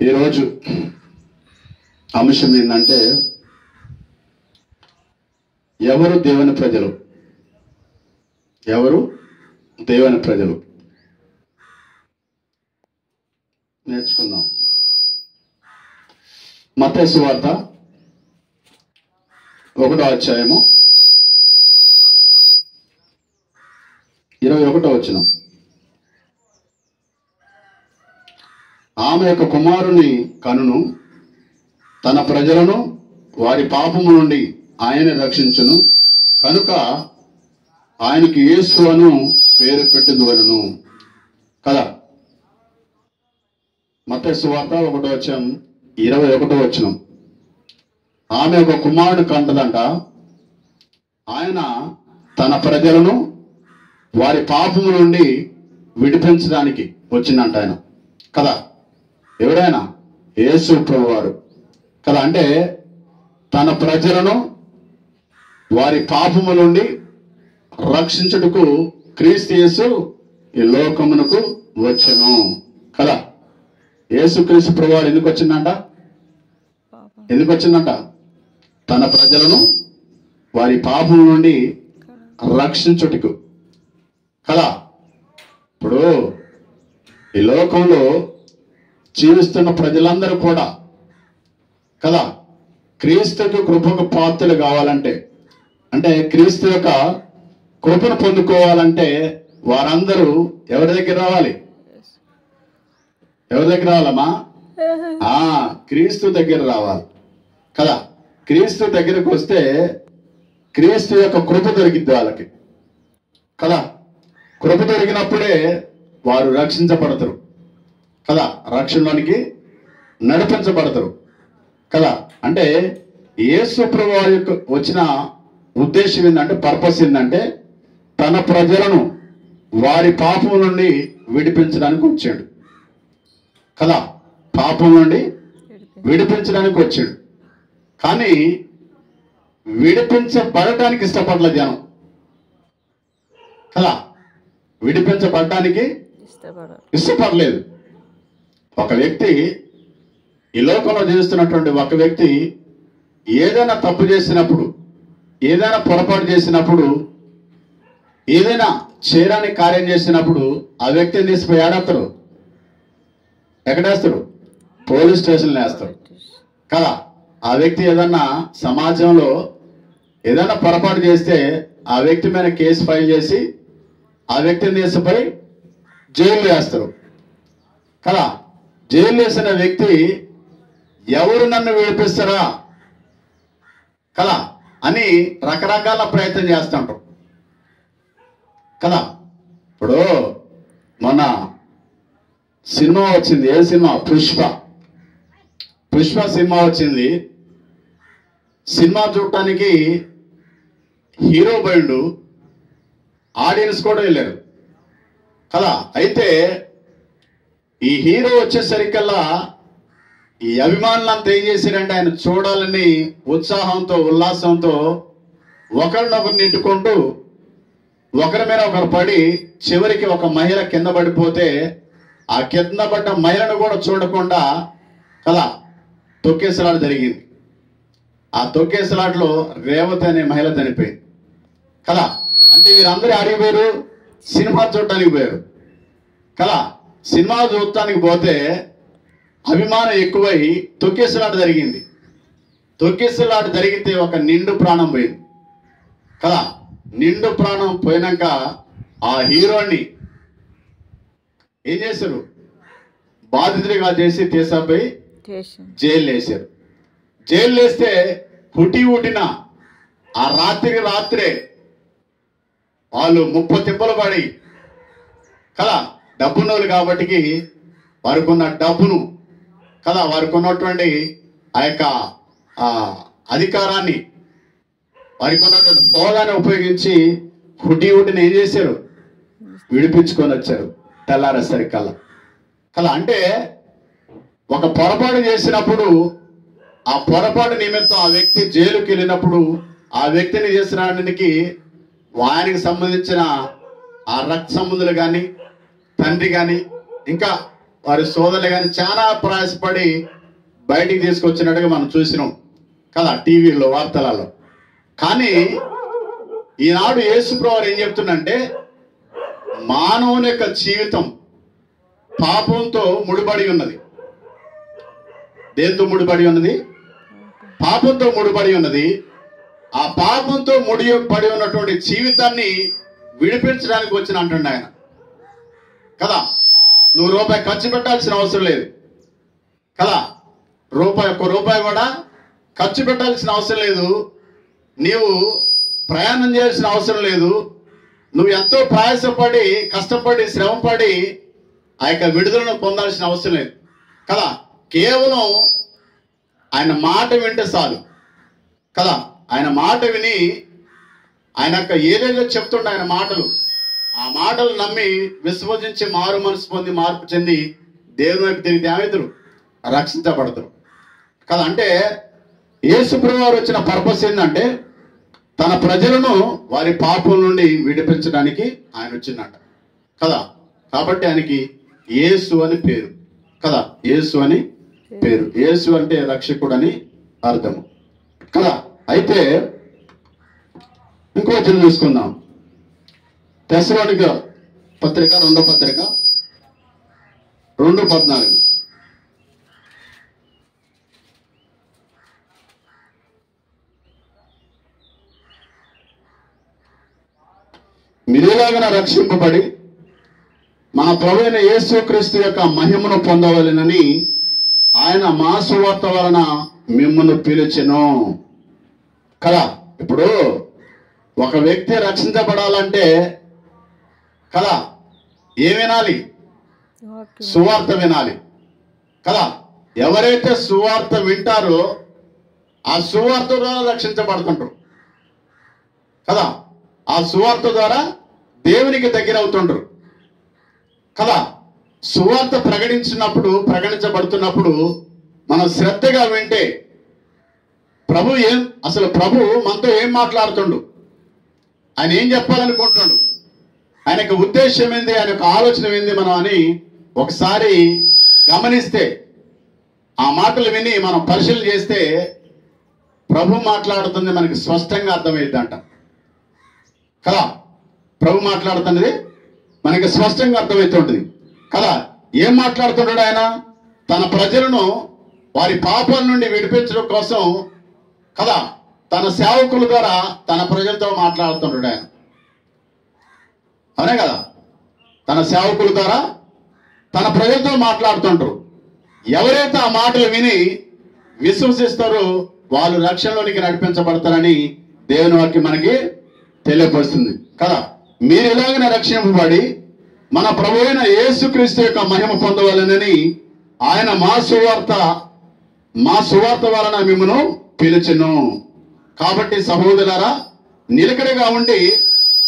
ఈరోజు అంశం ఏంటంటే ఎవరు దేవుని ప్రజలు, ఎవరు దేవుని ప్రజలు నేర్చుకుందాం. మత్తయి సువార్త 1వ అధ్యాయము 21వ వచనం. ఆమె యొక్క కుమారుని కనును, తన ప్రజలను వారి పాపము నుండి ఆయన రక్షించును, కనుక ఆయనకి యేసు అను పేరు పెట్టుదువలను కదా. మత్తయి సువార్త 1వ అధ్యాయం 21వ వచనం. ఆమె ఒక కుమారుని కంటదంట, ఆయన తన ప్రజలను వారి పాపము నుండి విడిపించడానికి వచ్చిందంట ఆయన కదా. ఎవరైనా యేసు ప్రభువారు కదా. అంటే తన ప్రజలను వారి పాపము నుండి రక్షించుటకు క్రీస్తు యేసు ఈ లోకమునకు వచ్చెను కదా. యేసు క్రీస్తు ప్రభువారు ఎందుకు వచ్చిందంట? ఎందుకు వచ్చిందంట? తన ప్రజలను వారి పాపం నుండి రక్షించుటకు కదా. ఇప్పుడు ఈ లోకంలో జీవిస్తున్న ప్రజలందరూ కూడా కదా క్రీస్తుకు కృపకు పాత్రలు కావాలంటే, అంటే క్రీస్తు యొక్క కృపను పొందుకోవాలంటే వారందరూ ఎవరి దగ్గర రావాలి? ఎవరి దగ్గర రావాలమ్మా? క్రీస్తు దగ్గర రావాలి కదా. క్రీస్తు దగ్గరకు వస్తే క్రీస్తు యొక్క కృప దొరికిద్ది వాళ్ళకి కదా. కృప దొరికినప్పుడే వారు రక్షించబడతారు కదా, రక్షణలోనికి నడిపించబడతారు కదా. అంటే యేసు ప్రభువు యొక్క వచ్చిన ఉద్దేశం ఏంటంటే, పర్పస్ ఏంటంటే తన ప్రజలను వారి పాపం నుండి విడిపించడానికి వచ్చాడు కదా. పాపం నుండి విడిపించడానికి వచ్చాడు, కానీ విడిపించబడటానికి ఇష్టపడలే జనం కదా. విడిపించబడటానికి ఇష్టపడలేదు. ఒక వ్యక్తి, ఈ లోకంలో జీవిస్తున్నటువంటి ఒక వ్యక్తి ఏదైనా తప్పు చేసినప్పుడు, ఏదైనా పొరపాటు చేసినప్పుడు, ఏదైనా చేయడానికి కార్యం చేసినప్పుడు ఆ వ్యక్తిని తీసిపోయి ఏడేస్తారు? ఎక్కడేస్తారు? పోలీస్ స్టేషన్లో వేస్తారు కదా. ఆ వ్యక్తి ఏదన్నా సమాజంలో ఏదైనా పొరపాటు చేస్తే ఆ వ్యక్తి మీద కేసు ఫైల్ చేసి ఆ వ్యక్తిని తీసిపోయి జైలు వేస్తారు కదా. జైలు వేసిన వ్యక్తి ఎవరు నన్ను విడిపిస్తారా కదా అని రకరకాల ప్రయత్నం చేస్తుంటారు కదా. ఇప్పుడు మొన్న సినిమా వచ్చింది. ఏ సినిమా? పుష్ప సినిమా వచ్చింది. సినిమా చూడటానికి హీరో పోయిండు, ఆడియన్స్ కూడా వెళ్ళారు కదా. అయితే ఈ హీరో వచ్చేసరికల్లా ఈ అభిమానులంతా ఏం చేశారంటే ఆయన చూడాలని ఉత్సాహంతో ఉల్లాసంతో ఒకరినొకరు నెట్టుకుంటూ ఒకరి మీద ఒకరు పడి చివరికి ఒక మహిళ కింద పడిపోతే ఆ కింద పడ్డ మహిళను కూడా చూడకుండా కదా తొక్కేసలాట జరిగింది. ఆ తొక్కేసలాటలో రేవతి అనే మహిళ చనిపోయింది కదా. అంటే వీరందరూ అడిగిపోయారు, సినిమా చూడటానికి పోయారు కదా. సినిమా చూడటానికి పోతే అభిమానం ఎక్కువై తొక్కేసలాట జరిగింది. తొక్కేసలాట జరిగితే ఒక నిండు ప్రాణం పోయింది కదా. నిండు ప్రాణం పోయినాక ఆ హీరోని ఏం చేశారు? బాధితుడిగా చేసి తీసాపోయి జైలు వేశారు. జైలు వేస్తే హుటిన ఆ రాత్రే వాళ్ళు 30 తిప్పలు పడి కదా. డబ్బున్నోళ్ళు కాబట్టి వారికి ఉన్న డబ్బును కదా, వారికి ఉన్నటువంటి ఆ యొక్క అధికారాన్ని, వారికి ఉన్నటువంటి హోదాన్ని ఉపయోగించి హుటిన ఏం చేశారు? విడిపించుకొని వచ్చారు తెల్లారేసరికల్లా కదా. అంటే ఒక పొరపాటు చేసినప్పుడు ఆ పొరపాటు నిమిత్తం ఆ వ్యక్తి జైలుకి వెళ్ళినప్పుడు ఆ వ్యక్తిని చేసినానికి ఆయనకి సంబంధించిన ఆ రక్త సంబంధులు కానీ, తండ్రి కానీ, ఇంకా వారి సోదరులు కానీ చాలా ప్రయాసపడి బయటికి తీసుకొచ్చినట్టుగా మనం చూసినాం కదా టీవీలో వార్తలలో. కానీ ఈనాడు యేసుప్రభువు ఏం చెప్తుందంటే మానవుని యొక్క జీవితం పాపంతో ముడిపడి ఉన్నది. దేంతో ముడిపడి ఉన్నది? పాపంతో ముడిపడి ఉన్నది. ఆ పాపంతో ముడిపడి ఉన్నటువంటి జీవితాన్ని విడిపించడానికి వచ్చిన అంటుండే ఆయన కదా. నువ్వు రూపాయి ఖర్చు పెట్టాల్సిన అవసరం లేదు కదా. ఒక్క రూపాయి కూడా ఖర్చు పెట్టాల్సిన అవసరం లేదు. నీవు ప్రయాణం చేయాల్సిన అవసరం లేదు. నువ్వు ఎంతో ప్రయాసపడి కష్టపడి శ్రమపడి ఆ యొక్క విడుదలను పొందాల్సిన అవసరం లేదు కదా. కేవలం ఆయన మాట వింటే చాలు కదా. ఆయన మాట విని ఆయన యొక్క ఏదేదో చెప్తుండే ఆయన మాటలు, ఆ మాటలు నమ్మి విశ్వసించి మారు మనసు పొంది మార్పు చెంది దేవుని వైపు తిరిగి ఏమవుతారు? రక్షించబడతారు కదా. అంటే యేసుప్రభువు వారు వచ్చిన పర్పస్ ఏంటంటే తన ప్రజలను వారి పాపం నుండి విడిపించడానికి ఆయన వచ్చిందంట కదా. కాబట్టి ఆయనకి యేసు అని పేరు కదా. యేసు అని పేరు. యేసు అంటే రక్షకుడు అని అర్థము కదా. అయితే ఇంకో వచనం చూసుకుందాం. తెస్సలోనిక పత్రిక 2వ పత్రిక 2:14. మీరేలాగన రక్షింపబడి మన ప్రభువైన యేసుక్రీస్తు యొక్క మహిమను పొందవలెనని ఆయన మా సువార్త వలన మిమ్మల్ని పిలిచెను కదా. ఇప్పుడు ఒక వ్యక్తి రక్షించబడాలంటే కదా ఏం వినాలి? సువార్త వినాలి కదా. ఎవరైతే సువార్త వింటారో ఆ సువార్త ద్వారా రక్షించబడుతుంటారు కదా. ఆ సువార్త ద్వారా దేవునికి దగ్గర అవుతుంటారు కదా. సువార్త ప్రకటించబడుతున్నప్పుడు మనం శ్రద్ధగా వింటే ప్రభు మనతో ఏం మాట్లాడుతుండు, ఆయన ఏం చెప్పాలనుకుంటున్నాడు, ఆయన యొక్క ఉద్దేశం ఏంది, ఆయన యొక్క ఆలోచన ఏంది మనం అని ఒకసారి గమనిస్తే, ఆ మాటలు విని మనం పరిశీలన చేస్తే ప్రభు మాట్లాడుతుంది మనకి స్పష్టంగా అర్థమైందంట కదా. ప్రభు మాట్లాడుతున్నది మనకి స్పష్టంగా అర్థమవుతుంటుంది కదా. ఏం మాట్లాడుతున్నాడు ఆయన? తన ప్రజలను వారి పాపాల నుండి విడిపించడం కోసం కదా తన సేవకుల ద్వారా తన ప్రజలతో మాట్లాడుతున్నాడు ఆయన. అవునే కదా. తన సేవకుల ద్వారా తన ప్రజలతో మాట్లాడుతుంటారు. ఎవరైతే ఆ మాటలు విని విశ్వసిస్తారో వాళ్ళు రక్షణలోనికి నడిపించబడతారని దేవుని వాక్యం మనకి తెలియపరుస్తుంది కదా. మీరు ఎలాగైనా రక్షింపబడి మన ప్రభువైన యేసుక్రీస్తు యొక్క మహిమ పొందవాలనని ఆయన మా సువార్త వలన మిమ్మను పిలిచెను. కాబట్టి సహోదరులారా, నిలకడగా ఉండి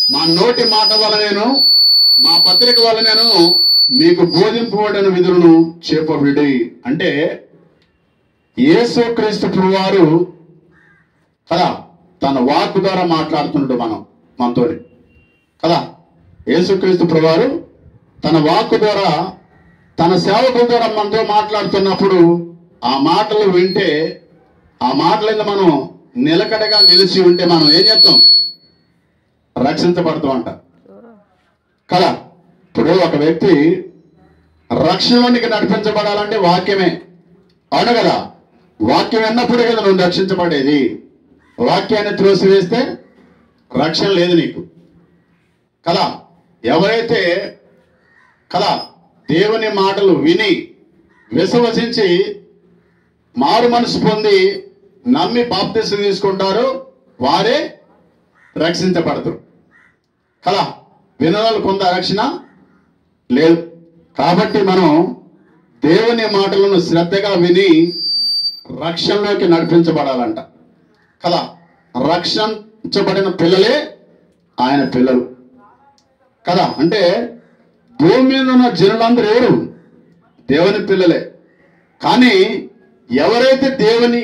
మా నోటి మాట వలనేను మా పత్రిక వలనేను మీకు బోధింపబడిన విధులను చేపబడి. అంటే యేసుక్రీస్తు ప్రభువారు కదా తన వాక్కు ద్వారా మాట్లాడుతున్నాడు మనతో కదా. యేసుక్రీస్తు ప్రభువారు తన వాక్కు ద్వారా తన సేవకుల ద్వారా మనతో మాట్లాడుతున్నప్పుడు ఆ మాటలు వింటే, ఆ మాటలను మనం నిలకడగా నిలిచి ఉంటే మనం ఏం చేస్తాం? రక్షించబడతామంట కదా. ఇప్పుడు ఒక వ్యక్తి రక్షణలోనికి నడిపించబడాలంటే వాక్యమే, అవును కదా. వాక్యం విన్నప్పుడే కదా నువ్వు రక్షించబడేది. వాక్యాన్ని త్రోసివేస్తే రక్షణ లేదు నీకు కదా. ఎవరైతే కదా దేవుని మాటలు విని విశ్వసించి మారు మనసు పొంది నమ్మి బాప్తిసం తీసుకుంటారో వారే రక్షించబడతారు కదా. వినోదాలు కొంత రక్షణ లేదు. కాబట్టి మనం దేవుని మాటలను శ్రద్ధగా విని రక్షణలోకి నడిపించబడాలంట కదా. రక్షించబడిన పిల్లలే ఆయన పిల్లలు కదా. అంటే భూమి మీద ఉన్న జనులందరూ ఎవరు? దేవుని పిల్లలే. కానీ ఎవరైతే దేవుని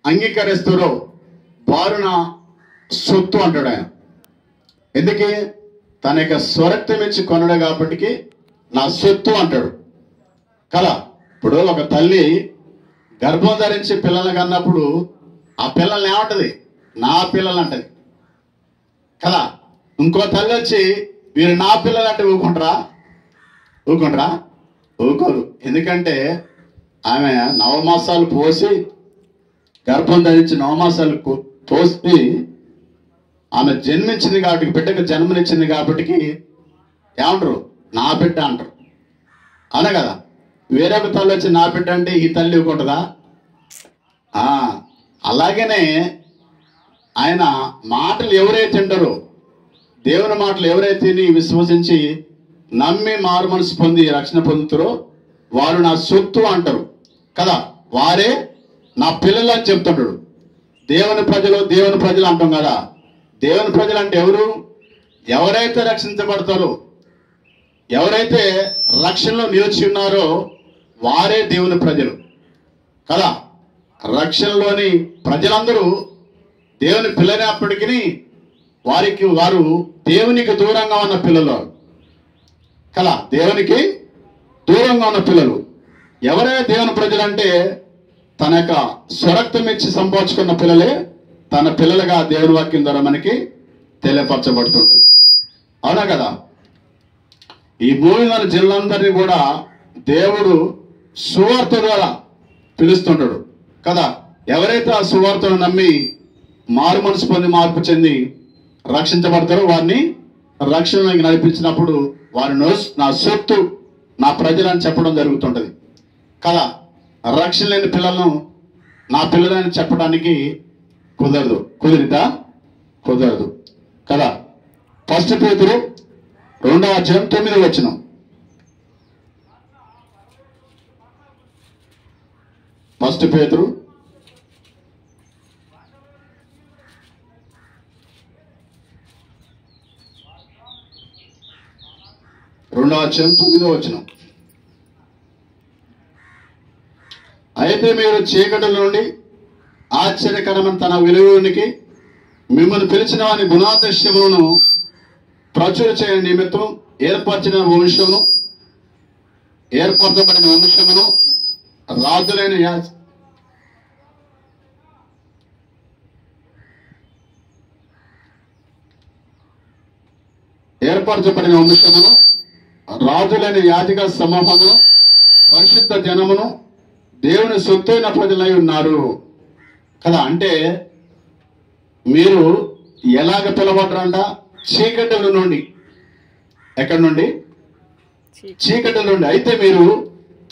అంగీకరిస్తారో వారు నా సొత్తు అంటాడు ఆయన. ఎందుకే? తన యొక్క స్వరక్తం ఇచ్చి కొనడు కాబట్టి నా సొత్తు అంటాడు కదా. ఇప్పుడు ఒక తల్లి గర్భం ధరించి పిల్లలు కన్నప్పుడు ఆ పిల్లల్ని ఏమంటది? నా పిల్లలు అంటది కదా. ఇంకో తల్లి వచ్చి వీరు నా పిల్లలు అంటే ఊరుకుంటారా? ఊరుకోరు. ఎందుకంటే ఆమె నవమాసాలు పోసి, గర్భం ధరించి నవమాసాలు పోసి ఆమె జన్మించింది కాబట్టి, బిడ్డకు జన్మనిచ్చింది కాబట్టి ఏమంటారు? నా బిడ్డ అంటారు. అవునా కదా. వేరొక తల్లి వచ్చి నా బిడ్డ అంటే ఈ తల్లి ఊరుకుంటుందా? అలాగనే ఆయన మాటలు ఎవరైతే వింటారో, దేవుని మాటలు ఎవరైతే విశ్వసించి నమ్మి మారు మనసు పొంది రక్షణ పొందుతారో వారు నా సొత్తు అంటారు కదా. వారే నా పిల్లలు అని చెప్తుంటాడు. దేవుని ప్రజలు అంటాం కదా. దేవుని ప్రజలు అంటే ఎవరు? ఎవరైతే రక్షించబడతారో, ఎవరైతే రక్షణలో నిలిచి ఉన్నారో వారే దేవుని ప్రజలు కదా. రక్షణలోని ప్రజలందరూ దేవుని పిల్లనప్పటికీ వారు దేవునికి దూరంగా ఉన్న పిల్లలు కదా. దేవునికి దూరంగా ఉన్న పిల్లలు ఎవరైతే దేవుని ప్రజలు అంటే తన యొక్క స్వరక్తం ఇచ్చి సంపాదించుకున్న పిల్లలే తన పిల్లలుగా దేవుని వాక్యం ద్వారా మనకి తెలియపరచబడుతుంటుంది. అవునా కదా. ఈ భూమి మన జిల్లందరినీ కూడా దేవుడు సువార్త ద్వారా పిలుస్తుంటాడు కదా. ఎవరైతే ఆ సువార్తను నమ్మి మారు మనసు పొంది మార్పు చెంది రక్షించబడతారో వారిని రక్షణలోకి నడిపించినప్పుడు వారి నా సొత్తు, నా ప్రజలని చెప్పడం జరుగుతుంటది కదా. రక్షణ లేని పిల్లలను నా పిల్లలని చెప్పడానికి కుదరదు కదా. 1 పేతురు 2:9 1 పేతురు 2:9. అయితే మీరు చీకటి నుండి ఆశ్చర్యకరమైన తన వెలుగులోనికి మిమ్మల్ని పిలిచిన వారి గుణాదృశ్యములను ప్రచుర చేయని నిమిత్తం ఏర్పరచబడిన వంశమును రాజులైన యాజక సమూహమును పరిశుద్ధ జనమును దేవుని సొత్తైన ప్రజలై ఉన్నారు కదా. అంటే మీరు ఎలాగ పిలవడ్రంట? చీకటిల నుండి. ఎక్కడి నుండి? చీకటిల నుండి. అయితే మీరు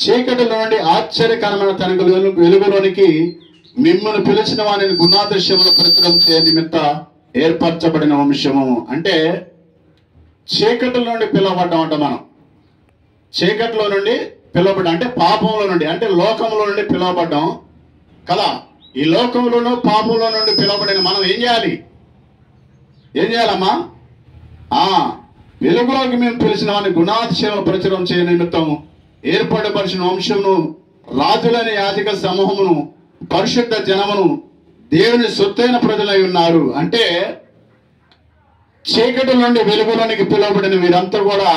చీకటిల నుండి ఆశ్చర్యకరమైన తన వెలుగులోనికి మిమ్మల్ని పిలిచిన వారిని గుణాదృశ్యములు ప్రచురం చేయ నిమిత్త ఏర్పరచబడిన వంశము. అంటే చీకటిల నుండి పిలువబడ్డాం అంట మనం. చీకటిలో నుండి పిలువబడ్డాం అంటే పాపంలో నుండి, అంటే లోకంలో నుండి పిలువబడ్డాం కదా. ఈ లోకంలోనూ పాపంలో నుండి పిలువబడిన మనం ఏం చేయాలమ్మా? వెలుగులోకి మేము పిలిచిన వారిని గుణాతిశయములు ప్రచురం చేయ నిమిత్తం ఏర్పడపరిచిన వంశమును రాజులని యాజక సమూహమును పరిశుద్ధ జనమును దేవుని సొత్తైన ప్రజలై ఉన్నారు. అంటే చీకటి నుండి వెలుగులోనికి పిలువబడిన వీరంతా కూడా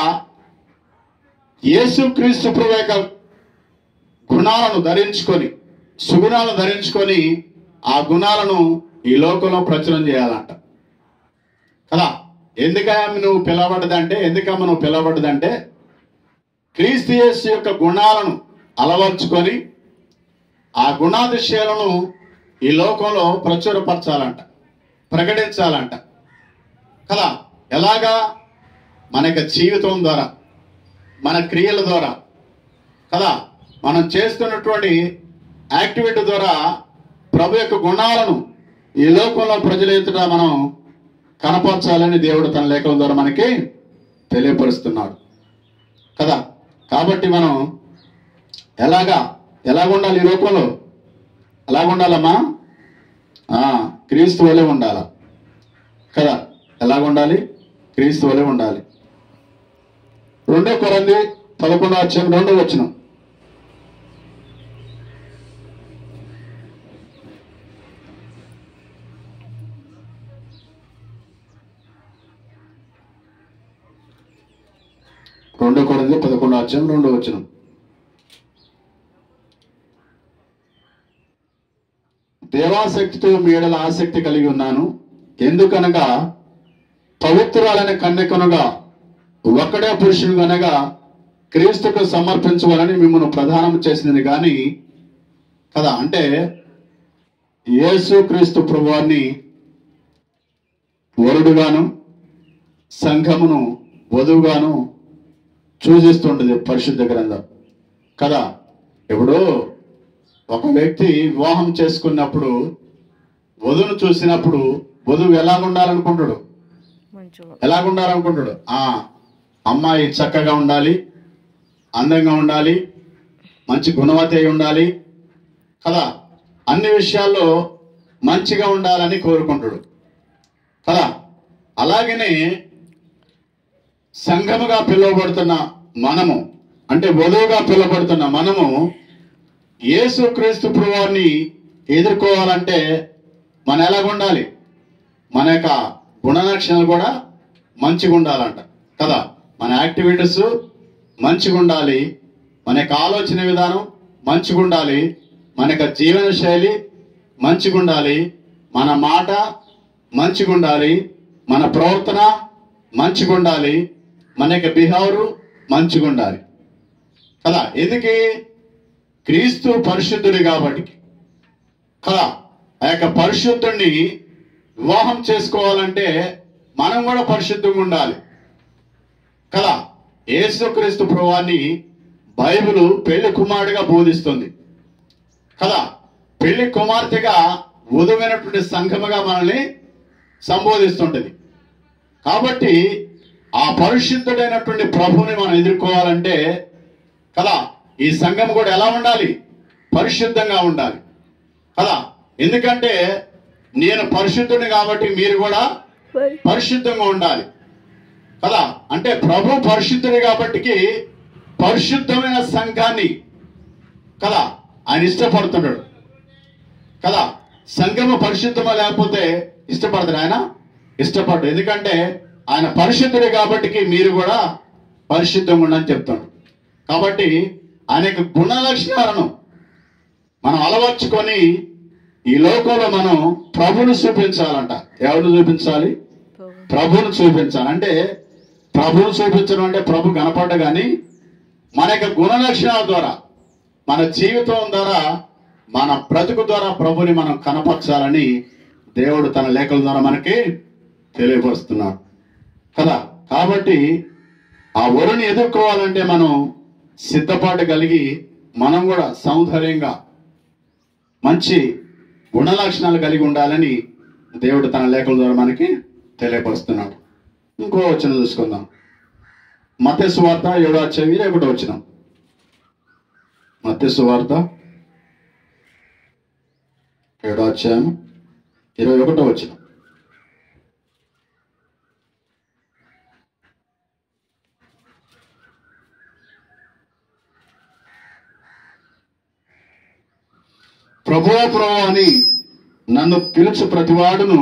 యేసుక్రీస్తు ప్రభువు యొక్క గుణాలను ధరించుకొని, సుగుణాలను ధరించుకొని ఆ గుణాలను ఈ లోకంలో ప్రచురం చేయాలంట కదా. ఎందుకమ్మ నువ్వు పిలవబడ్డదంటే క్రీస్తు యేసు యొక్క గుణాలను అలవర్చుకొని ఆ గుణాతిశయాలను ఈ లోకంలో ప్రచురపరచాలంట, ప్రకటించాలంట కదా. ఎలాగా? మన యొక్క జీవితం ద్వారా, మన క్రియల ద్వారా కదా, మనం చేస్తున్నటువంటి యాక్టివిటీ ద్వారా ప్రభు యొక్క గుణాలను ఈ లోకంలో ప్రజల ఎదుట మనం కనపరచాలని దేవుడు తన లేఖల ద్వారా మనకి తెలియపరుస్తున్నాడు కదా. కాబట్టి మనం ఎలాగుండాలి? ఈ లోకంలో ఎలాగుండాలమ్మా? క్రీస్తు వలె ఉండాల కదా. ఎలాగుండాలి? క్రీస్తు వలె ఉండాలి. 2 కొరింథీ 11:2 2 కొరింథీ 11:2 దేవాసక్తితో మీ ఎడల ఆసక్తి కలిగి ఉన్నాను. ఎందుకనగా పవిత్రురాలైన కన్యకనుగా ఒక్కడే పురుషుని కనుగా క్రీస్తుకు సమర్పించవాలని మిమ్మల్ని ప్రదానం చేసినది కానీ కదా. అంటే యేసు క్రీస్తు ప్రభువాన్ని వరుడుగాను సంఘమును వధువుగాను సూచిస్తుంటది పరిశుద్ధ గ్రంథం కదా. ఇప్పుడు ఒక వ్యక్తి వివాహం చేసుకున్నప్పుడు వధువును చూసినప్పుడు వధువు ఎలాగుండాలనుకుంటాడు? అమ్మాయి చక్కగా ఉండాలి, అందంగా ఉండాలి, మంచి గుణవతి అయి ఉండాలి కదా. అన్ని విషయాల్లో మంచిగా ఉండాలని కోరుకుంటాడు కదా. అలాగనే సంఘముగా పిలువబడుతున్న మనము, అంటే వధువుగా పిలువబడుతున్న మనము యేసుక్రీస్తు ప్రభువుని ఎదుర్కోవాలంటే మనం ఎలాగుండాలి? మన యొక్క గుణలక్షణాలు కూడా మంచిగా ఉండాలంట కదా. మన యాక్టివిటీస్ మంచిగా ఉండాలి, మన యొక్క ఆలోచన విధానం మంచిగా ఉండాలి, మన యొక్క జీవన శైలి మంచిగా ఉండాలి, మన మాట మంచిగా ఉండాలి, మన ప్రవర్తన మంచిగా ఉండాలి, మన యొక్క బిహేవియర్ మంచిగా ఉండాలి కదా. ఎందుకు? క్రీస్తు పరిశుద్ధుడు కాబట్టి కదా. ఆ యొక్క పరిశుద్ధుడిని వివాహం చేసుకోవాలంటే మనం కూడా పరిశుద్ధంగా ఉండాలి కదా. యేసుక్రీస్తు ప్రభువాన్ని బైబిల్ పెళ్లి కుమారుడిగా బోధిస్తుంది కదా. పెళ్లి కుమార్తెగా వధువైనటువంటి సంఘముగా మనల్ని సంబోధిస్తుంటది. కాబట్టి ఆ పరిశుద్ధుడైనటువంటి ప్రభువుని మనం ఎదుర్కోవాలంటే కదా ఈ సంఘం కూడా ఎలా ఉండాలి? పరిశుద్ధంగా ఉండాలి కదా. ఎందుకంటే నేను పరిశుద్ధుని కాబట్టి మీరు కూడా పరిశుద్ధంగా ఉండాలి కదా. అంటే ప్రభు పరిశుద్ధుడు కాబట్టి పరిశుద్ధమైన సంఘాన్ని కదా ఆయన ఇష్టపడుతున్నాడు కదా. సంఘము పరిశుద్ధమా లేకపోతే ఇష్టపడతాడు? ఆయన ఇష్టపడ్డాడు. ఎందుకంటే ఆయన పరిశుద్ధుడు కాబట్టి మీరు కూడా పరిశుద్ధంగా ఉండని చెప్తాడు. కాబట్టి ఆయన యొక్క గుణ లక్షణాలను మనం అలవర్చుకొని ఈ లోకంలో మనం ప్రభువును చూపించాలంట. ఎవరిని చూపించాలి? ప్రభువును చూపించాలి. అంటే ప్రభువును చూపించడం అంటే ప్రభు కనపడ్డ కానీ మన యొక్క గుణ లక్షణాల ద్వారా, మన జీవితం ద్వారా, మన బ్రతుకు ద్వారా ప్రభుని మనం కనపరచాలని దేవుడు తన లేఖల ద్వారా మనకి తెలియపరుస్తున్నాడు కదా. కాబట్టి ఆ వరుని ఎదుర్కోవాలంటే మనం సిద్ధపాటు కలిగి మనం కూడా సౌందర్యంగా మంచి గుణ లక్షణాలు కలిగి ఉండాలని దేవుడు తన లేఖల ద్వారా మనకి తెలియపరుస్తున్నాడు. ఇంకో వచనం చూసుకుందాం. మత్తయి సువార్త 7వ అధ్యాయం 21వ వచనం. మత్తయి సువార్త 7వ అధ్యాయం 21వ వచనం. ప్రభువా ప్రభువా అని నన్ను పిలుచు ప్రతివాడును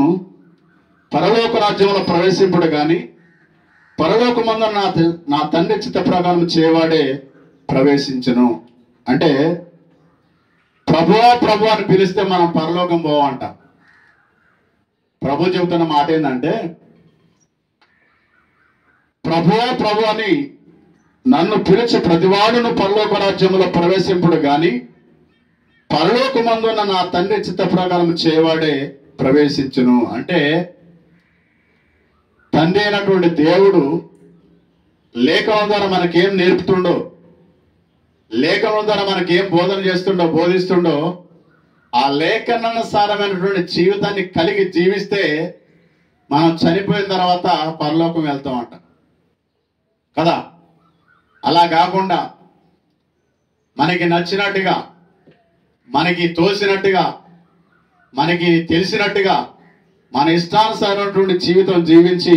పరలోక రాజ్యంలో ప్రవేశింపుడు గాని పరలోకమందు నా తండ్రి చిత్త ప్రకారం చేయవాడే ప్రవేశించును. అంటే ప్రభువా ప్రభు అని పిలిస్తే మనం పరలోకం పోవంట. ప్రభు చెబుతున్న మాట ఏంటంటే ప్రభువా ప్రభు అని నన్ను పిలిచి ప్రతివాడును పరలోక రాజ్యంలో ప్రవేశింపుడు గాని పరలోకమందున్న నా తండ్రి చిత్త ప్రకారం చేయవాడే ప్రవేశించును. అంటే తండ్రి అయినటువంటి దేవుడు లేఖనం ద్వారా మనకేం నేర్పుతుండో, లేఖనం ద్వారా మనకేం బోధిస్తుండో ఆ లేఖనానుసారమైనటువంటి జీవితాన్ని కలిగి జీవిస్తే మనం చనిపోయిన తర్వాత పరలోకం వెళ్తామంట కదా. అలా కాకుండా మనకి నచ్చినట్టుగా, మనకి తోసినట్టుగా, మనకి తెలిసినట్టుగా మన ఇష్టానుసారమైనటువంటి జీవితం జీవించి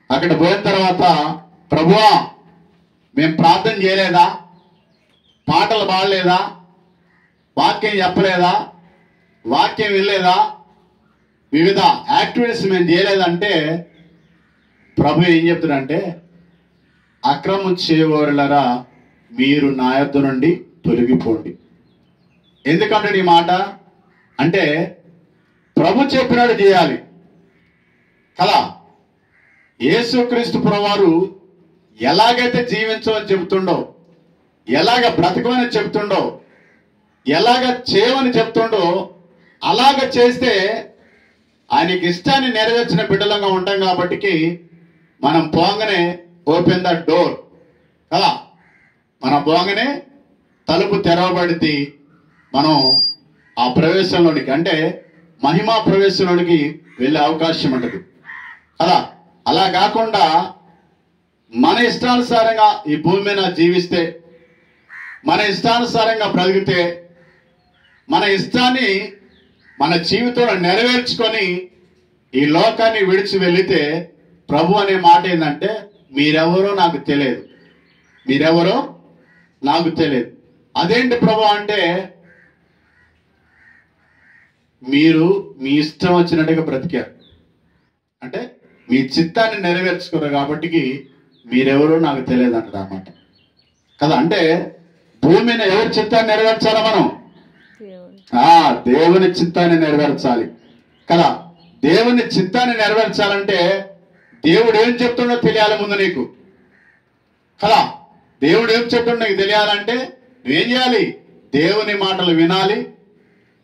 అక్కడ పోయిన తర్వాత ప్రభువా మేము ప్రార్థన చేయలేదా, పాటలు పాడలేదా, వాక్యం చెప్పలేదా, వాక్యం వినలేదా, వివిధ యాక్టివిటీస్ మేము చేయలేదంటే ప్రభు ఏం చెప్తున్నాడంటే అక్రమం చేయవారులరా మీరు నా యొద్ద నుండి తొలగిపోండి. ఎందుకంటే ఈ మాట అంటే ప్రభు చెప్పినట్టు చేయాలి కదా. యేసుక్రీస్తు ప్రభువారు ఎలాగైతే జీవించమని చెబుతుండో, ఎలాగ బ్రతకమని చెబుతుండో, ఎలాగ చేయమని చెప్తుండో అలాగ చేస్తే ఆయనకి ఇష్టాన్ని నెరవేర్చిన బిడ్డలంగా ఉంటాం. కాబట్టి మనం పోగానే ఓపెన్ ద డోర్ కదా, మనం పోగానే తలుపు తెరవబడింది. మనం ఆ ప్రవేశంలోనికి అంటే మహిమా ప్రవేశంలోనికి వెళ్ళే అవకాశం ఉంటుంది కదా. అలా కాకుండా మన ఇష్టానుసారంగా ఈ భూమి మీద జీవిస్తే, మన ఇష్టానుసారంగా బ్రతికితే, మన ఇష్టాన్ని మన జీవితంలో నెరవేర్చుకొని ఈ లోకాన్ని విడిచి వెళితే ప్రభు అనే మాట ఏంటంటే, మీరెవరో నాకు తెలియదు, మీరెవరో నాకు తెలియదు. అదేంటి ప్రభు అంటే, మీరు మీ ఇష్టం వచ్చినట్టుగా బ్రతికారు అంటే మీ చిత్తాన్ని నెరవేర్చుకోరు కాబట్టి మీరెవరో నాకు తెలియదు అంటారు అన్నమాట కదా. అంటే భూమిని ఎవరి చిత్తాన్ని నెరవేర్చాలా? మనం దేవుని చిత్తాన్ని నెరవేర్చాలి కదా. దేవుని చిత్తాన్ని నెరవేర్చాలంటే దేవుడు ఏం చెప్తుండో తెలియాలి ముందు నీకు కదా. దేవుడు ఏం చెప్తుండో నీకు తెలియాలంటే నువ్వేం చేయాలి? దేవుని మాటలు వినాలి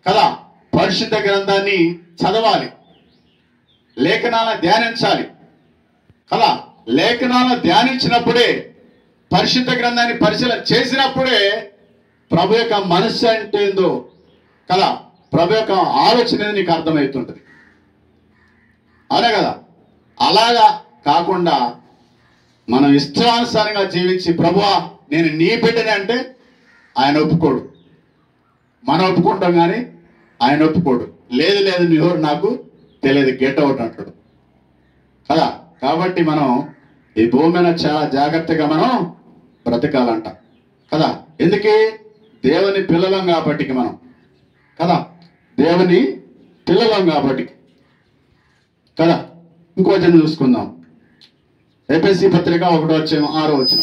కదా, పరిశుద్ధ గ్రంథాన్ని చదవాలి, లేఖనాలను ధ్యానించాలి కదా. లేఖనాలను ధ్యానించినప్పుడే, పరిశుద్ధ గ్రంథాన్ని పరిశీలన చేసినప్పుడే ప్రభు యొక్క మనస్సు అంటే ఏందో కదా, ప్రభు యొక్క ఆలోచన నీకు అర్థమవుతుంటుంది. అవునా కదా. అలాగా కాకుండా మనం ఇష్టానుసారంగా జీవించి ప్రభువా నేను నీ బిడ్డని అంటే ఆయన ఒప్పుకోడు. మనం ఒప్పుకుంటాం కానీ ఆయన ఒప్పుకోడు. లేదు లేదు నీ ఎవరు నాకు తెలియదు, గెట్ అవుట్ అంటాడు కదా. కాబట్టి మనం ఈ భూమి మీద చాలా జాగ్రత్తగా మనం బ్రతకాలంట కదా. ఎందుకే? దేవుని పిల్లలం కాబట్టి మనం కదా, దేవుని పిల్లలం కాబట్టి కదా. ఇంకో వచనం చూసుకుందాం. ఎఫెసీ పత్రిక 1:6.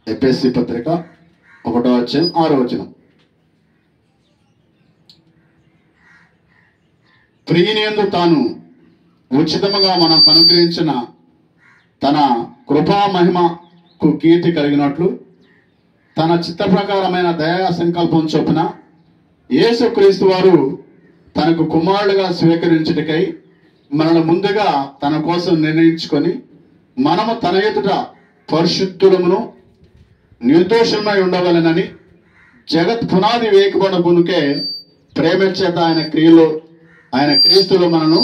ఎఫెసీ పత్రిక 1:6. ప్రియనియందు తాను ఉచితముగా మనకు అనుగ్రహించిన తన కృపా మహిమకు కీర్తి కలిగినట్లు తన చిత్త ప్రకారమైన దయా సంకల్పం చొప్పున యేసుక్రీస్తు వారు తనకు కుమారుడుగా స్వీకరించుటకై మనల్ని ముందుగా తన కోసం నిర్ణయించుకొని మనము తన ఎదుట పరిశుద్ధులమును నిర్దోషమై ఉండవలెనని జగత్ పునాది వేయకబడిన మునుకే ప్రేమ చేత ఆయన క్రీస్తులో మనను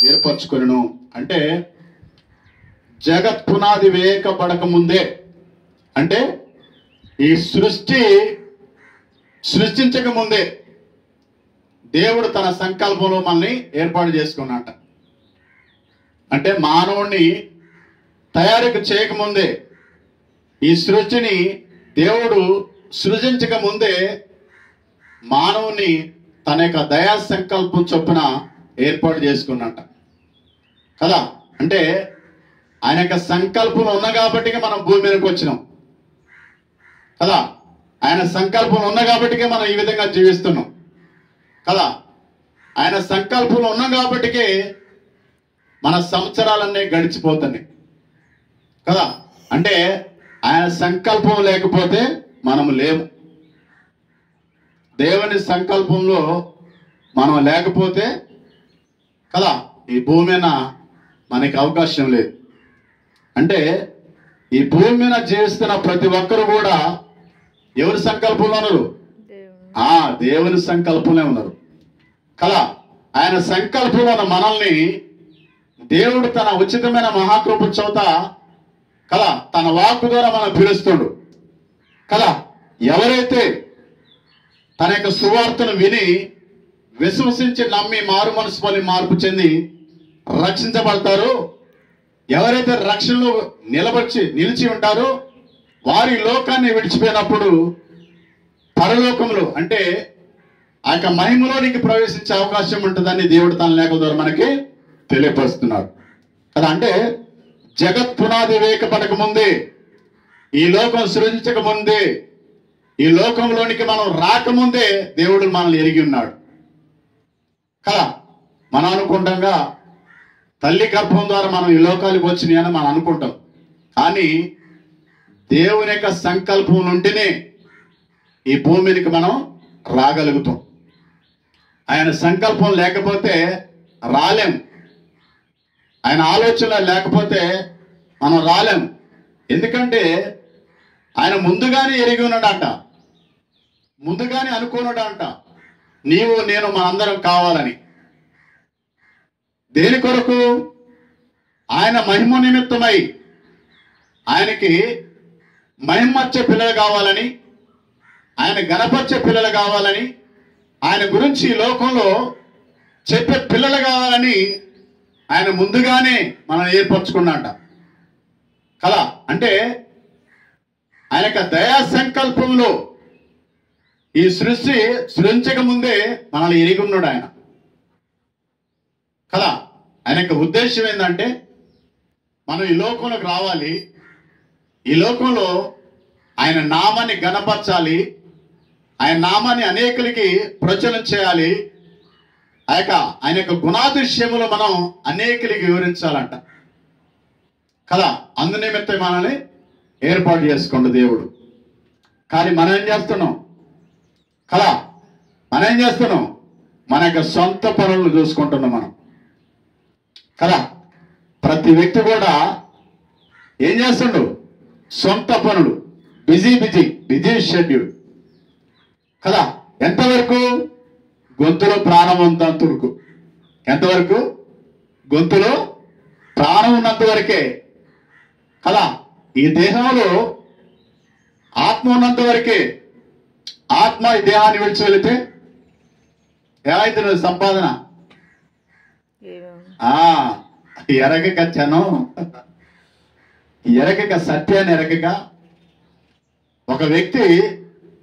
ఏర్పరచుకొనును. అంటే జగత్ పునాది వేయకబడక ముందే, అంటే ఈ సృష్టించక ముందే దేవుడు తన సంకల్పంలో మనల్ని ఏర్పాటు చేసుకున్నట. అంటే మానవుణ్ణి తయారీకి చేయకముందే, ఈ సృష్టిని దేవుడు సృజించక ముందే మానవుని తన యొక్క దయా సంకల్పం చొప్పున ఏర్పాటు చేసుకున్నట కదా. అంటే ఆయన యొక్క సంకల్పం ఉన్న కాబట్టి మనం భూమి మీదకి వచ్చినాం కదా. ఆయన సంకల్పం ఉన్న కాబట్టి మనం ఈ విధంగా జీవిస్తున్నాం కదా. ఆయన సంకల్పంలో ఉన్నాం కాబట్టి మన సంవత్సరాలన్నీ గడిచిపోతున్నాయి కదా. అంటే ఆయన సంకల్పం లేకపోతే మనము లేము. దేవుని సంకల్పంలో మనం లేకపోతే కదా ఈ భూమి మీద మనకి అవకాశం లేదు. అంటే ఈ భూమి మీద జీవిస్తున్న ప్రతి ఒక్కరు కూడా ఎవరి సంకల్పంలో ఉన్నారు? దేవుని సంకల్పంలో ఉన్నారు కదా. ఆయన సంకల్పంలో ఉన్న మనల్ని దేవుడు తన ఉచితమైన మహాకృప చోత కదా తన వాక్కు ద్వారా మనం పిలుస్తుండు కదా. ఎవరైతే తన యొక్క సువార్తను విని విశ్వసించి నమ్మి మారు మనసు పొంది మార్పు చెంది రక్షించబడతారో, ఎవరైతే రక్షణలో నిలిచి ఉంటారో వారి లోకాన్ని విడిచిపోయినప్పుడు పరలోకంలో అంటే ఆ యొక్క మహిమలోనికి ప్రవేశించే అవకాశం ఉంటుందని దేవుడు తన లేఖల ద్వారా మనకి తెలియపరుస్తున్నాడు కదా. అంటే జగత్ పునాది వేయకబడక ముందే ఈ లోకం సృజించక ముందే, ఈ లోకంలోనికి మనం రాకముందే దేవుడు మనల్ని ఎరిగి ఉన్నాడు కదా. మనం అనుకుంటాంగా తల్లి గర్భం ద్వారా మనం ఈ లోకానికి వచ్చినాయి అని మనం అనుకుంటాం. కానీ దేవుని యొక్క సంకల్పం నుండినే ఈ భూమికి మనం రాగలుగుతాం. ఆయన సంకల్పం లేకపోతే రాలేం. ఆయన ఆలోచన లేకపోతే మనం రాలేం. ఎందుకంటే ఆయన ముందుగానే ఎరిగి ఉన్నాడంట, ముందుగానే అనుకున్నాడంట నీవు నేను మనందరం కావాలని. దేని కొరకు? ఆయన మహిమ నిమిత్తమై, ఆయనకి మహిమచ్చే పిల్లలు కావాలని, ఆయన గణపరిచే పిల్లలు కావాలని, ఆయన గురించి ఈ లోకంలో చెప్పే పిల్లలు కావాలని ఆయన ముందుగానే మనం ఏర్పరచుకున్నాడ కదా. అంటే ఆయన యొక్క దయా సంకల్పంలో ఈ సృష్టి సృజించక ముందే మనల్ని ఎరిగి ఉన్నాడు ఆయన కదా. ఆయన యొక్క ఉద్దేశం ఏంటంటే మనం ఈ లోకంలోకి రావాలి, ఈ లోకంలో ఆయన నామాన్ని గణపరచాలి, ఆయన నామాన్ని అనేకులకి ప్రచురణ చేయాలి, ఆయన యొక్క గుణాతిశయములు మనం అనేకులకి వివరించాలంట కదా. అందునిమిత్తం మనల్ని ఏర్పాటు చేసుకోండి దేవుడు. కానీ మనం ఏం చేస్తున్నాం కదా, మనం ఏం చేస్తున్నాం? మన యొక్క సొంత పనులను చూసుకుంటున్నాం మనం కదా. ప్రతి వ్యక్తి కూడా ఏం చేస్తుండు? సొంత పనులు, బిజీ షెడ్యూల్ కదా. ఎంతవరకు? గొంతులో ప్రాణం ఉన్నంత వరకు. ఎంతవరకు? గొంతులో ప్రాణం ఉన్నంత వరకే కదా. ఈ దేహంలో ఆత్మ ఉన్నంత వరకే. ఆత్మ ఈ దేహాన్ని విడిచి వెళితే ఏమైతే సంపాదన ఎరగక జనం, ఎరగక సత్యాన్ని ఎరగక ఒక వ్యక్తి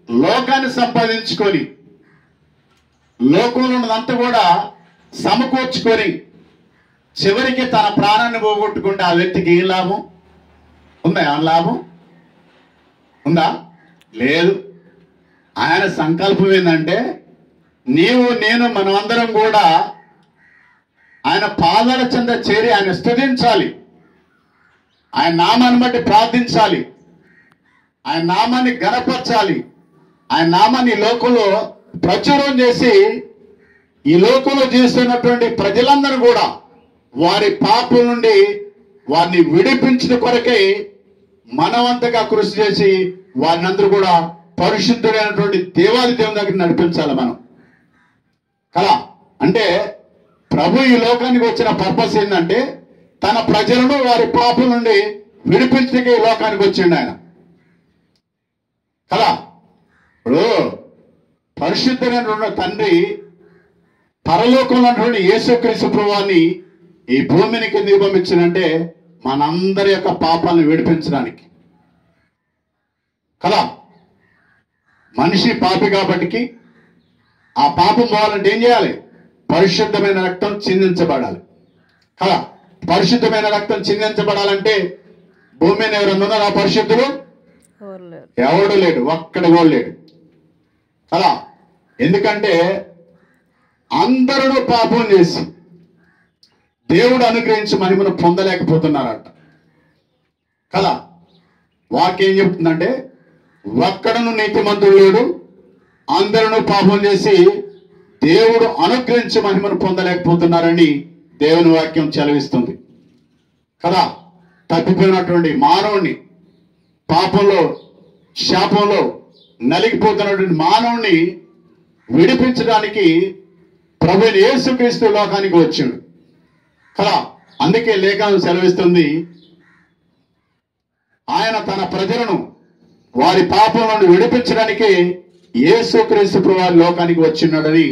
లోకాన్ని సంపాదించుకొని లోకంలో ఉన్నదంతా కూడా సమకూర్చుకొని చివరికి తన ప్రాణాన్ని పోగొట్టుకుంటే ఆ వ్యక్తికి ఏం లాభం ఉందా? ఏమన్నా లాభం ఉందా? లేదు. ఆయన సంకల్పం ఏంటంటే నీవు నేను మనమందరం కూడా ఆయన పాదాల చెంత చేరి ఆయన స్తుతించాలి, ఆయన నామాన్ని బట్టి ప్రార్థించాలి, ఆయన నామాన్ని గణపరచాలి, ఆయన నామాన్ని ఈ లోకంలో ప్రచురం చేసి ఈ లోకంలో జీవిస్తున్నటువంటి ప్రజలందరూ కూడా వారి పాపం నుండి వారిని విడిపించిన కొరకై మనవంతగా కృషి చేసి వారిని అందరూ కూడా పరిశుద్ధుడైనటువంటి దేవాది దేవుని దగ్గర నడిపించాలి మనం కదా. అంటే ప్రభు ఈ లోకానికి వచ్చిన పర్పస్ ఏంటంటే తన ప్రజలను వారి పాపం నుండి విడిపించడానికి ఈ లోకానికి వచ్చిండు ఆయన కదా. ఇప్పుడు పరిశుద్ధుడైన తండ్రి పరలోకంలో ఉన్నటువంటి యేసుక్రీస్తు ప్రభువుని ఈ భూమికి ఎందుకు పంపించిందంటే మనందరి యొక్క పాపాలను విడిపించడానికి కదా. మనిషి పాపి కాబట్టి ఆ పాపం పోవాలంటే ఏం చేయాలి? పరిశుద్ధమైన రక్తం చిందించబడాలి కదా. పరిశుద్ధమైన రక్తం చిందించబడాలంటే భూమి మీద ఎవరన్నా ఉన్నారా పరిశుద్ధులు? ఎవడు లేడు, ఒక్కడు కూడా లేడు కదా. ఎందుకంటే అందరూ పాపం చేసి దేవుడు అనుగ్రహించి మహిమను పొందలేకపోతున్నారట కదా. వాక్యం చెప్తుందంటే ఒక్కడను నీతిమంతుడు లేడు, అందరూ పాపం చేసి దేవుడు అనుగ్రహించి మహిమను పొందలేకపోతున్నారని దేవుని వాక్యం చెలవిస్తుంది కదా. తప్పిపోయినటువంటి మానవుణ్ణి, పాపంలో శాపంలో నలిగిపోతున్నటువంటి మానవుణ్ణి విడిపించడానికి ప్రభువైన యేసుక్రీస్తు లోకానికి వచ్చాడు కదా. అందుకే లేఖనం సెలవిస్తుంది ఆయన తన ప్రజలను వారి పాపం నుండి విడిపించడానికి యేసుక్రీస్తు ప్రభువు లోకానికి వచ్చినాడని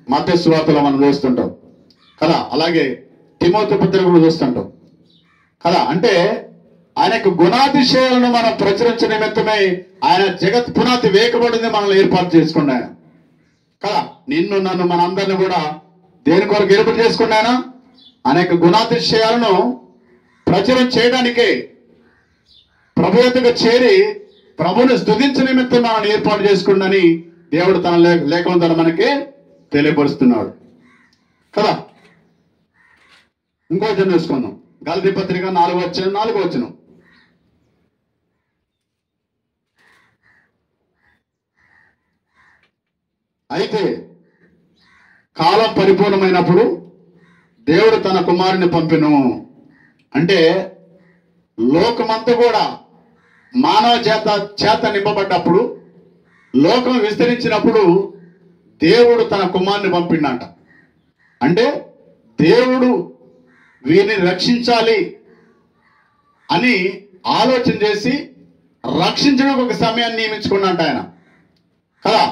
మత్తయి సువార్తలో మనం చూస్తుంటాం కదా. అలాగే తిమోతి పత్రికలో చూస్తుంటాం కదా. అంటే ఆయన యొక్క గుణాతిశయాలను మనం ప్రచురించే నిమిత్తమై ఆయన జగత్ పునాది వేయకబడింది మనల్ని ఏర్పాటు చేసుకున్నాడు ఆయన కదా. నిన్ను నన్ను మనందరిని కూడా దేని కొరకు ఏర్పాటు చేసుకున్నాయన? అనేక గుణాతిశయాలను ప్రచురం చేయడానికే ప్రభు యొద్దకు చేరి ప్రభుని స్తుతించే నిమిత్తం మనం ఏర్పాటు చేసుకుందని దేవుడు తన లేఖనం ద్వారా మనకి తెలియపరుస్తున్నాడు కదా. ఇంకో వచనం చూసుకుందాం. గలతీ పత్రిక 4:4. అయితే కాలం పరిపూర్ణమైనప్పుడు దేవుడు తన కుమారుని పంపెను. అంటే లోకమంతా కూడా మానవ చేత నింపబడ్డప్పుడు, లోకం విస్తరించినప్పుడు దేవుడు తన కుమారుని పంపిండంట. అంటే దేవుడు వీరిని రక్షించాలి అని ఆలోచన చేసి రక్షించడానికి ఒక సమయాన్ని నియమించుకున్నట్ట ఆయన కదా.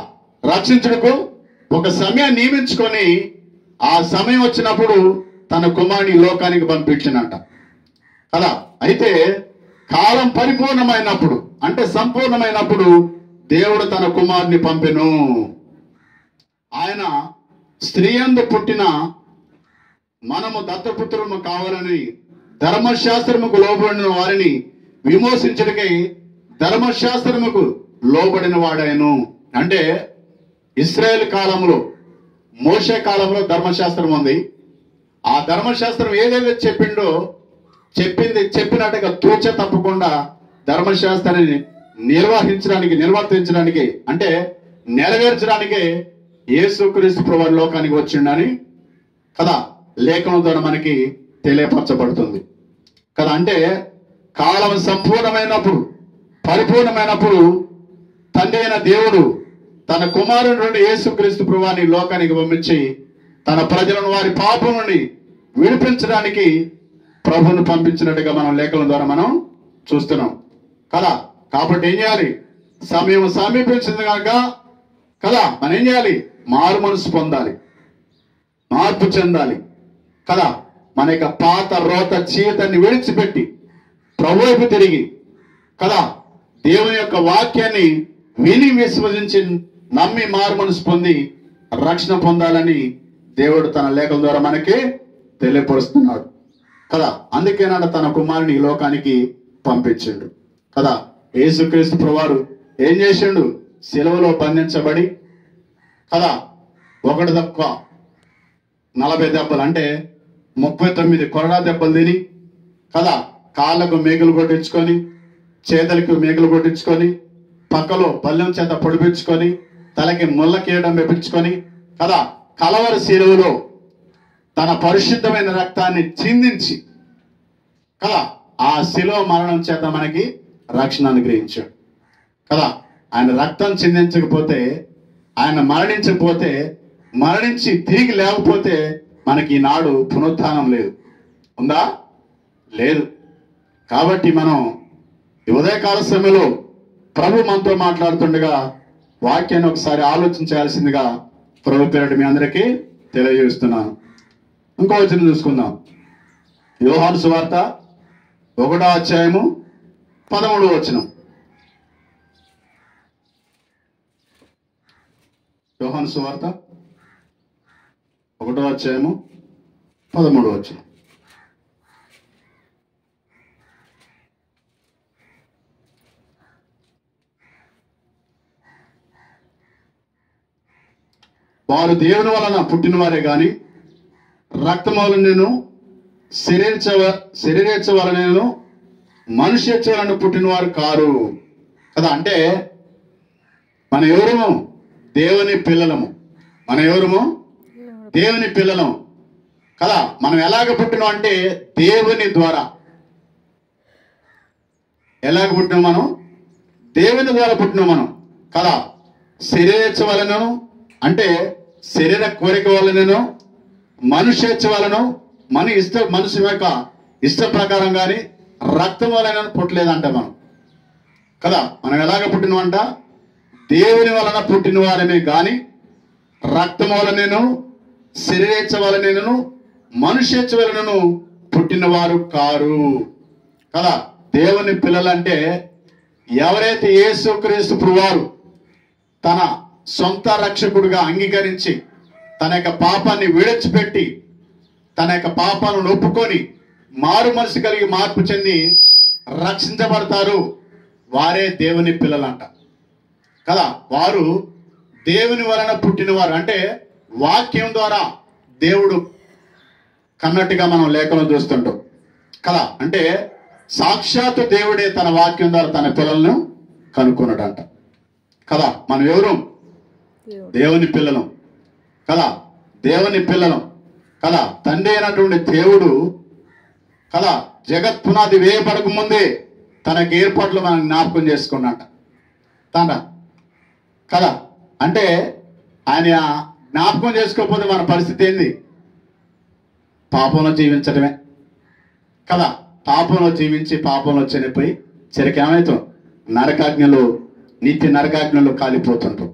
రక్షించడానికి ఒక సమయాన్ని నియమించుకొని ఆ సమయం వచ్చినప్పుడు తన కుమారుని లోకానికి పంపించినట్ట కదా. అయితే కాలం పరిపూర్ణమైనప్పుడు అంటే సంపూర్ణమైనప్పుడు దేవుడు తన కుమారుని పంపెను. ఆయన స్త్రీ యందు పుట్టిన మనము దత్తపుత్రము కావాలని ధర్మశాస్త్రముకు లోబడిన వారిని విమోచించడికై ధర్మశాస్త్రముకు లోబడిన వాడాయను. అంటే ఇశ్రాయేల్ కాలంలో, మోషే కాలంలో ధర్మశాస్త్రం ఉంది. ఆ ధర్మశాస్త్రం ఏదైతే చెప్పినట్టుగా తూచ తప్పకుండా ధర్మశాస్త్రాన్ని నిర్వర్తించడానికి అంటే నెరవేర్చడానికి యేసుక్రీస్తు ప్రభువు లోకానికి వచ్చిండని కదా లేఖనం ద్వారా మనకి తెలియపరచబడుతుంది కదా. అంటే కాలం సంపూర్ణమైనప్పుడు, పరిపూర్ణమైనప్పుడు తండ్రి అయిన దేవుడు తన కుమారుని నుండి యేసుక్రీస్తు ప్రభువుని లోకానికి పంపించి తన ప్రజలను వారి పాపం నుండి విడిపించడానికి ప్రభువును పంపించినట్టుగా మనం లేఖనం ద్వారా మనం చూస్తున్నాం కదా. కాబట్టి ఏం చేయాలి? సమయం సమీపించింది కనుక కదా మనం ఏం చేయాలి? మారు మనసు పొందాలి, మార్పు చెందాలి కదా. మన యొక్క పాత రోత జీవితాన్ని విడిచిపెట్టి ప్రభు వైపు తిరిగి కదా దేవుని యొక్క వాక్యాన్ని విని విశ్వసించి నమ్మి మారు మనసు పొంది రక్షణ పొందాలని దేవుడు తన లేఖల ద్వారా మనకి తెలియపరుస్తున్నాడు కదా. అందుకేనాడ తన కుమారుని ఈ లోకానికి పంపించిండు కదా. యేసుక్రీస్తు ప్రభువారు ఏం చేసిండు? శిలువలో బంధించబడి కదా ఒకటి తక్కువ 40 దెబ్బలు అంటే 39 కొరడా దెబ్బలు తిని కదా, కాళ్ళకు మేకులు కొట్టించుకొని, చేతులకు మేకులు కొట్టించుకొని, పక్కలో పల్లెం చేత పొడిపించుకొని, తలకి ముళ్ళ కీయడం వేపించుకొని కదా కలవరి శిలువలో తన పరిశుద్ధమైన రక్తాన్ని చిందించి కదా ఆ శిలువ మరణం చేత మనకి రక్షణ అనుగ్రహించాడు కదా. ఆయన రక్తం చిందించకపోతే, ఆయన మరణించకపోతే, మరణించి తిరిగి లేకపోతే మనకి ఈనాడు పునరుత్థానం లేదు. ఉందా? లేదు. కాబట్టి మనం ఈ ఉదయకాల సమయంలో ప్రభు మనతో మాట్లాడుతుండగా వాక్యాన్ని ఒకసారి ఆలోచించాల్సిందిగా ప్రభు పేరిట మీ అందరికీ తెలియజేస్తున్నాను. ఇంకో వచనం చూసుకుందాం. యోహాను సువార్త 1వ అధ్యాయము 13వ వచనం. యోహాను సువార్త 1వ అధ్యాయము 13వ వచనం. వారు దేవుని వలన పుట్టినవారే గాని రక్తము వలనను శరీరేచ్ఛ వలనను మనుష్యేచ్ఛ వలన పుట్టినవారు కారు కదా. అంటే మన ఎవరము? దేవుని పిల్లలము. మన ఎవరము? దేవుని పిల్లలము కదా. మనం ఎలాగ పుట్టినాం అంటే దేవుని ద్వారా. ఎలాగ పుట్టినాం మనం? దేవుని ద్వారా పుట్టినాం మనం కదా. శరీరేచ్ఛ వలనను అంటే శరీర కోరిక వలనను, మనుష్యేచ్ఛ వలన మనిషి యొక్క ఇష్ట ప్రకారం కానీ రక్తం వలన పుట్టలేదంట మనం కదా. మనం ఎలాగ పుట్టినవంట? దేవుని వలన పుట్టిన వారమే గాని రక్తం వలనను, శరీరేచ్ఛ వలనను, మనుష్యేచ్ఛ వలనను పుట్టిన వారు కారు కదా. దేవుని పిల్లలంటే ఎవరైతే యేసుక్రీస్తు ప్రభువారు తన సొంత రక్షకుడిగా అంగీకరించి తన యొక్క పాపాన్ని విడిచిపెట్టి తన యొక్క పాపాలను ఒప్పుకొని మారు మనసు కలిగి మార్పు చెంది రక్షించబడతారు వారే దేవుని పిల్లలంట కదా. వారు దేవుని వలన పుట్టినవారు, అంటే వాక్యం ద్వారా దేవుడు కన్నట్టుగా మనం లేఖలో చూస్తుంటాం కదా. అంటే సాక్షాత్తు దేవుడే తన వాక్యం ద్వారా తన పిల్లలను కనుక్కున్నాడంట కదా. మనం ఎవరు? దేవుని పిల్లలం కదా, దేవుని పిల్లలం కదా. తండ్రి అయినటువంటి దేవుడు కదా జగత్ పునాది వేయబడక ముందే తనకి ఏర్పాట్లు మనం జ్ఞాపకం చేసుకున్నట్ట తాన కదా. అంటే ఆయన జ్ఞాపకం చేసుకోకపోతే మన పరిస్థితి ఏంది? పాపంలో జీవించడమే కదా. పాపంలో జీవించి పాపంలో చనిపోయి చివరికి ఏమవుతాం? నరకాజ్ఞలో, నిత్య నరకాజ్ఞలో కాలిపోతుంటాం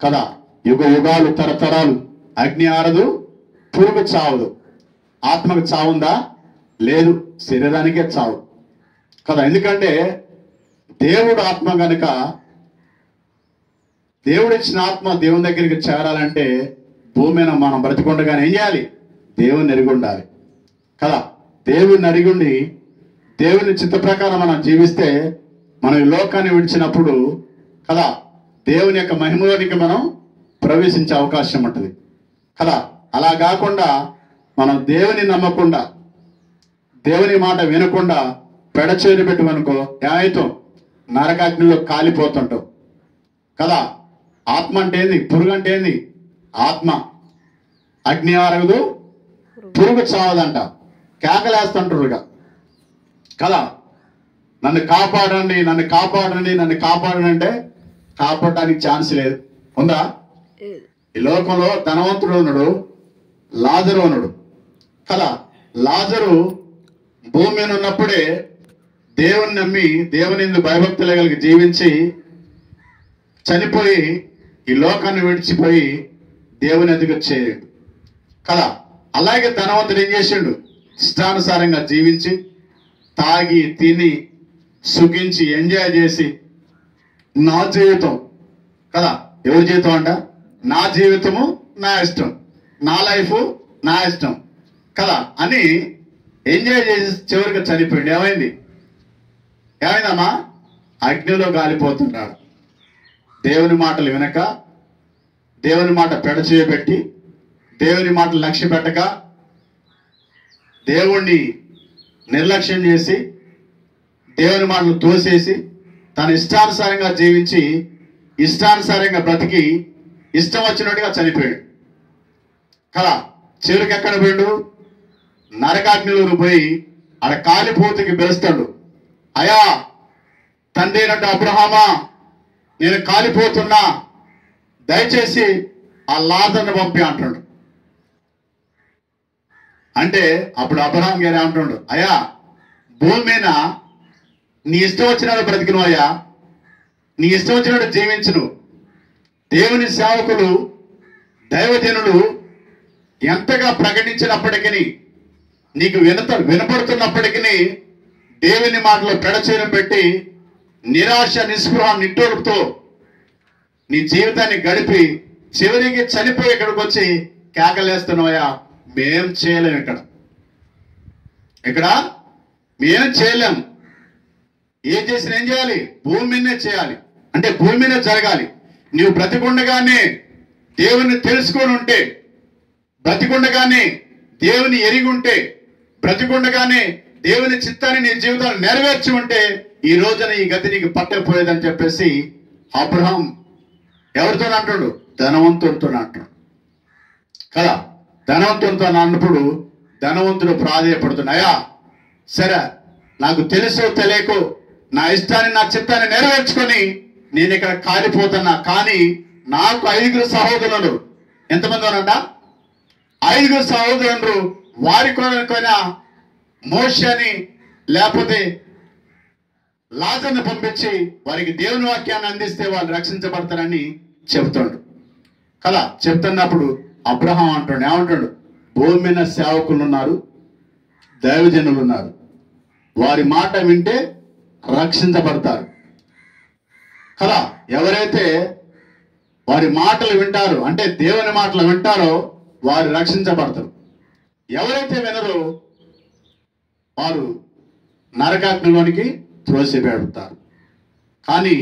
కదా. యుగ యుగాలు తరతరాలు అగ్ని ఆరదు, పురుగు చావదు. ఆత్మకు చావుందా? లేదు, శరీరానికే చావు కదా. ఎందుకంటే దేవుడు ఆత్మ కనుక, దేవుడు ఇచ్చిన ఆత్మ దేవుని దగ్గరికి చేరాలంటే భూమి మీద మనం బ్రతికుండగానే ఏం చేయాలి? దేవుని ఎరిగి ఉండాలి కదా. దేవుని ఎరిగుండి దేవుని చిత్త ప్రకారం మనం జీవిస్తే మనం ఈ లోకాన్ని విడిచినప్పుడు కదా దేవుని యొక్క మహిమలోనికి మనం ప్రవేశించే అవకాశం ఉంటుంది కదా. అలా కాకుండా మనం దేవుని నమ్మకుండా, దేవుని మాట వినకుండా పెడచేరు పెట్టుమనుకో ఏమైతాం? నరకాగ్నిలో కాలిపోతుంటాం కదా. ఆత్మ అంటే ఏంది? పురుగు అంటే ఏంది? ఆత్మ అగ్ని ఆరగదు, పురుగు చావదంట. కేకలేస్తుంటారుగా కదా. నన్ను కాపాడండి, నన్ను కాపాడండి, నన్ను కాపాడండి అంటే కాపాడడానికి ఛాన్స్ లేదు. ఉందా? ఈ లోకంలో ధనవంతుడు ఉన్నాడు, లాజరు ఉన్నాడు కదా. లాజరు భూమి మీద ఉన్నప్పుడే దేవుని నమ్మి దేవుని భయభక్తులు కలిగి జీవించి చనిపోయి ఈ లోకాన్ని విడిచిపోయి దేవుని ఎదుగు చేరాడు కదా. అలాగే ధనవంతుడు ఏం చేసిండు? ఇష్టానుసారంగా జీవించి తాగి తిని సుఖించి ఎంజాయ్ చేసి నా జీవితం కదా. ఎవరి జీవితం అంట? నా జీవితము నా ఇష్టం, నా లైఫ్ నా ఇష్టం కదా అని ఎంజాయ్ చేసి చివరికి చనిపోయింది. ఏమైందమ్మా? అగ్నిలో గాలిపోతున్నాడు. దేవుని మాటలు వినక, దేవుని మాట పెడచేయబెట్టి, దేవుని మాటలు లక్ష్య పెట్టక, దేవుణ్ణి నిర్లక్ష్యం చేసి, దేవుని మాటలు తోసేసి తన ఇష్టానుసారంగా జీవించి ఇష్టానుసారంగా బ్రతికి ఇష్టం వచ్చినట్టుగా చనిపోయాడు కదా. చివరికి ఎక్కడ పోయాడు? నరకాగ్నిలోకి పోయి ఆడ కాలిపోతుకి పిలుస్తాడు. అయా తండ్రి అయినట్టు అబ్రహామా, నేను కాలిపోతున్నా, దయచేసి ఆ లాజర్ని పంపి అంటాడు. అంటే అప్పుడు అబ్రహాం గారు ఏమంటాడు? అయ్యా భూమి మీద నీ ఇష్టం వచ్చినట్టు బ్రతికిను, అయ్యా నీ ఇష్టం వచ్చినట్టు జీవించును. దేవుని సేవకులు దైవజనులు ఎంతగా ప్రకటించినప్పటికీ, నీకు వినపడుతున్నప్పటికీ దేవుని మాటలో పెడచేరం పెట్టి నిరాశ నిస్పృహ నిట్టూరుతో నీ జీవితాన్ని గడిపి చివరికి చనిపోయి ఇక్కడికి వచ్చి కేకలేస్తున్నావయ్యా, మేం చేయలేం. ఇక్కడ మేం చేయలేం. ఏం చేసినా ఏం చేయాలి? భూమి మీదనే చేయాలి, అంటే భూమి మీదే జరగాలి. నీవు బ్రతికుండగానే దేవుని తెలుసుకొని ఉంటే, బ్రతికుండగానే దేవుని ఎరిగి ఉంటే, బ్రతికుండగానే దేవుని చిత్తాన్ని నీ జీవితాన్ని నెరవేర్చి ఉంటే ఈ రోజున ఈ గతి నీకు పట్టకపోయేదని చెప్పేసి అబ్రహాం ఎవరితో అంటాడు? ధనవంతుడితో అంటాడు కదా. ధనవంతుడితో అన్నప్పుడు ధనవంతుడు ప్రాధేయపడుతున్నాయా, సరే నాకు తెలుసో తెలియకో నా ఇష్టాన్ని నా చిత్తాన్ని నెరవేర్చుకొని నేను ఇక్కడ కాలిపోతున్నా, కానీ నాకు 5 సహోదరులు. ఎంతమంది అనంట? 5 సహోదరులు. వారి కొనకైనా మోషని లేకపోతే లాజర్ని పంపించి వారికి దేవుని వాక్యాన్ని అందిస్తే వాళ్ళు రక్షించబడతారని చెబుతాడు కదా. చెప్తున్నప్పుడు అబ్రహాం అంటాడు, ఏమంటాడు? భూమి మీద సేవకులు ఉన్నారు, దైవజనులు ఉన్నారు, వారి మాట వింటే రక్షించబడతారు కదా. ఎవరైతే వారి మాటలు వింటారో, అంటే దేవుని మాటలు వింటారో వారు రక్షించబడతారు. ఎవరైతే వినరో వారు నరకాగ్నిలోనికి త్రోసివేయబడతారు కానీ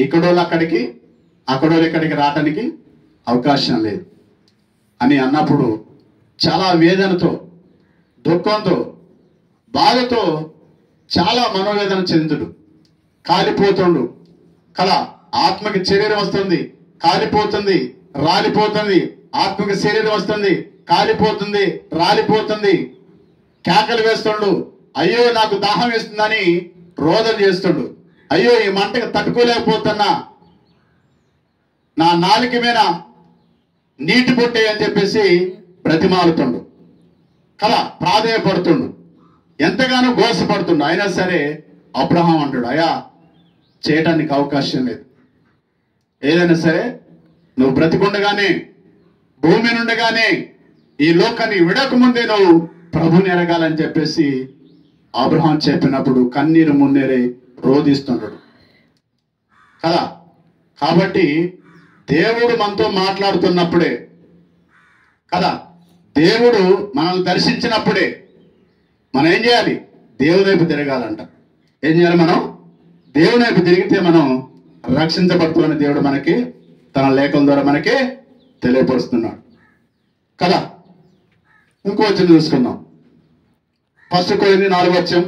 ఇక్కడోళ్ళు అక్కడికి, అక్కడోళ్ళు ఇక్కడికి రావటానికి అవకాశం లేదు అని అన్నప్పుడు చాలా వేదనతో, దుఃఖంతో, బాధతో చాలా మనోవేదన చెందుడు, కాలిపోతుండు కదా. ఆత్మకి శరీరం వస్తుంది, కాలిపోతుంది, రాలిపోతుంది. ఆత్మకి శరీరం వస్తుంది, కాలిపోతుంది, రాలిపోతుంది. కేకలు వేస్తుండు, అయ్యో నాకు దాహం వేస్తుందని రోదన చేస్తుండు. అయ్యో ఈ మంటకి తట్టుకోలేకపోతున్నా, నా నాలుక మీద నీటి పొట్టే అని చెప్పేసి బ్రతిమాలుతుండు కదా, ప్రాధేయపడుతుండు, ఎంతగానో గోసపడుతుండు. అయినా సరే అబ్రహాం అంటాడు, అయ్యా చేయటానికి అవకాశం లేదు. ఏదైనా సరే నువ్వు బ్రతికుండగానే, భూమి నుండగానే, ఈ లోకాన్ని విడకముందే నువ్వు ప్రభుని ఎరగాలని చెప్పేసి అబ్రహాం చెప్పినప్పుడు కన్నీరు మున్నీరే రోధిస్తున్నాడు కదా. కాబట్టి దేవుడు మనతో మాట్లాడుతున్నప్పుడే కదా, దేవుడు మనల్ని దర్శించినప్పుడే మనం ఏం చేయాలి? దేవుని వైపు తిరగాలంట. ఏం చేయాలి? మనం దేవుని వైపు తిరిగితే మనం రక్షించబడుతున్న దేవుడు మనకి తన లేఖల ద్వారా మనకి తెలియపరుస్తున్నాడు కదా. ఇంకో వచనం చూసుకుందాం. 1 కొరింథీ 4:16.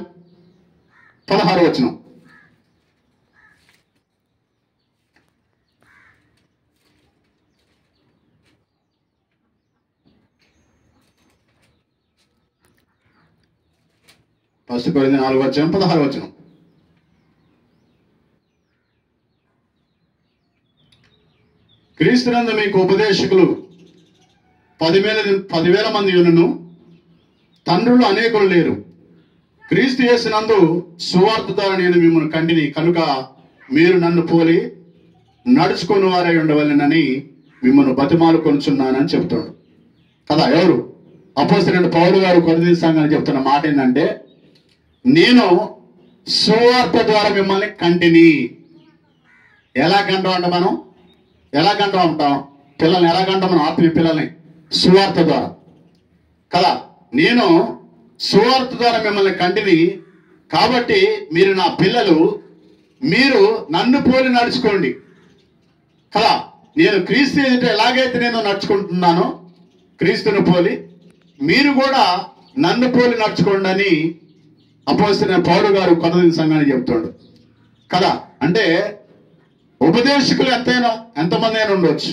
1 కొరింథీ 4:16. క్రీస్తునందు మీకు ఉపదేశకులు 10,000 మంది యులను, తండ్రులు అనేకులు లేరు. క్రీస్తు యేసునందు సువార్త ద్వారా నేను మిమ్మల్ని కంటిని, కనుక మీరు నన్ను పోలి నడుచుకుని వారై ఉండవలెనని మిమ్మల్ని బతిమాలుకొనుచున్నానని చెప్తాడు కదా. ఎవరు? అపోస్తలుడైన పౌలు గారు కొరింథీ సంఘానికి చెప్తున్న మాట ఏంటంటే, నేను సువార్త ద్వారా మిమ్మల్ని కంటిని. ఎలా కంటాం అంటే మనం ఎలా కంటా ఉంటాం? పిల్లల్ని ఎలా కంటాం మనం? ఆత్మీయ పిల్లల్ని సువార్త ద్వారా కదా. నేను సువార్త ద్వారా మిమ్మల్ని కంటిని, కాబట్టి మీరు నా పిల్లలు, మీరు నన్ను పోలి నడుచుకోండి కదా. నేను క్రీస్తు ఎదుట ఎలాగైతే నేను నడుచుకుంటున్నానో క్రీస్తుని పోలి, మీరు కూడా నన్ను పోలి నడుచుకోండి అని అపోస్తలుడైన పౌలు గారు కొరింథీ సంఘానికి చెప్తాడు కదా. అంటే ఉపదేశకులు ఎంతమంది అయినా ఉండవచ్చు